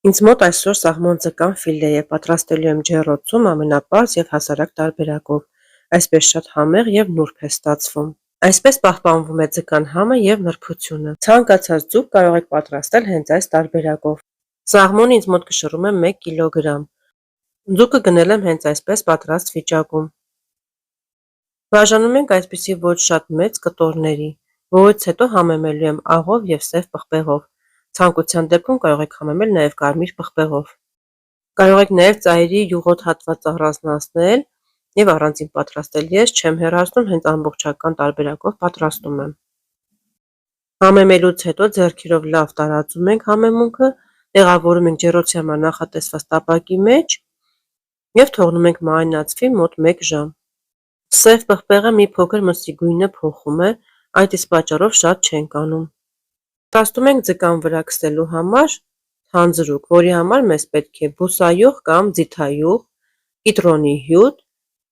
Ինձ մոտ այսօր սաղմոն ձկան ֆիլե է, պատրաստելու եմ ջեռոցում ամենապարզ և հասարակ տարբերակով, այսպես շատ համեղ և նուրբ է ստացվում։ Այսպես պահպանվում է ձկան համը և նրբությունը։ Ցանկացած ձուկ կարող եք պատրաստել հենց այս տարբերակով։ Սաղմոնը ինձ մոտ կշռում է 1 կգ։ Ձուկը գնել եմ հենց այսպես պատրաստ վիճակում։ Բաժանում ենք այսպիսի ոչ շատ մեծ կտորների, որից հետո համեմելու եմ աղով և սև պղպեղով։ Ցանկության դեպքում կարող եք համեմել նաև կարմիր պղպեղով։ Կարող եք նաև ծայրի յուղոտ հատված առանձնացնել և առանձին պատրաստել։ Ես չեմ հեռացնում, հենց ամբողջական տարբերակով պատրաստում եմ։ Համեմելուց հետո ձեռքերով լավ տարածում ենք համեմունքը, տեղավորում ենք ջեռոցի համար նախատեսված տապակի մեջ և թողնում ենք մարինացվի մոտ 1 ժամ։ Սև պղպեղը մի փոքր մսի գույնը փոխում է, այդ իսկ պատճառով շատ չենք անում։ Պատրաստում ենք ձկան վրա քսելու համար թանձրուկ, որի համար մեզ պետք է բուսայուղ կամ ձիթայուղ, կիտրոնի հյութ,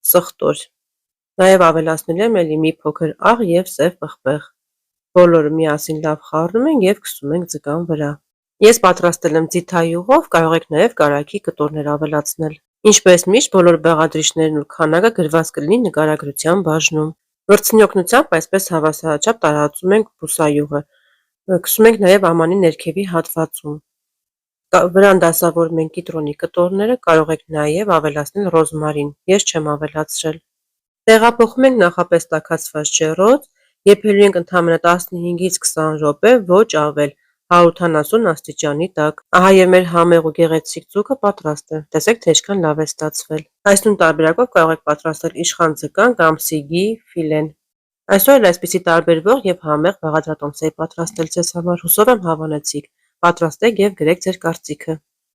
սխտոր։ Նաև ավելացնել եմ էլի մի փոքր աղ և սև պղպեղ։ Բոլորը միասին լավ խառնում ենք և քսում ենք ձկան վրա։ Ես պատրաստել եմ ձիթայուղով, կարող եք նաև կարագի կտորներ ավելացնել։ Ինչպես միշտ բոլոր բաղադրիչներն ու քանակը գրված կլինի նկարագրության բաժնում։ Վրձնի օգնությամբ այսպես հավասարաչափ տարածում ենք բուսայուղը։ Քսում ենք նաև ամանի ներքևի հատվածում։ Վրան դասավորում ենք կիտրոնի կտորները, կարող եք նաև ավելացնել ռոզմարին, ես չեմ ավելացրել։ Տեղափոխում ենք նախապես տաքացված ջեռոց, եփելու ենք ընդամենը 15-ից 20 րոպե, ոչ ավել, 180 աստիճանի տակ։ Ահա և մեր համեղ ու գեղեցիկ ձուկը պատրաստ է։ Տեսեք, թե ինչքան լավ է ստացվել։ Այս նույն տարբերակով կարող եք պատրաստել իշխան ձկան կամ սիգի ֆիլեն։ Այսօր էլ այսպիսի տարբերվող և համեղ բաղադրատոմս էի պատրաստել ձեզ համար, հուսով եմ հավանեցիք։ Պատրաստեք և գրեք ձեր կարծիքը։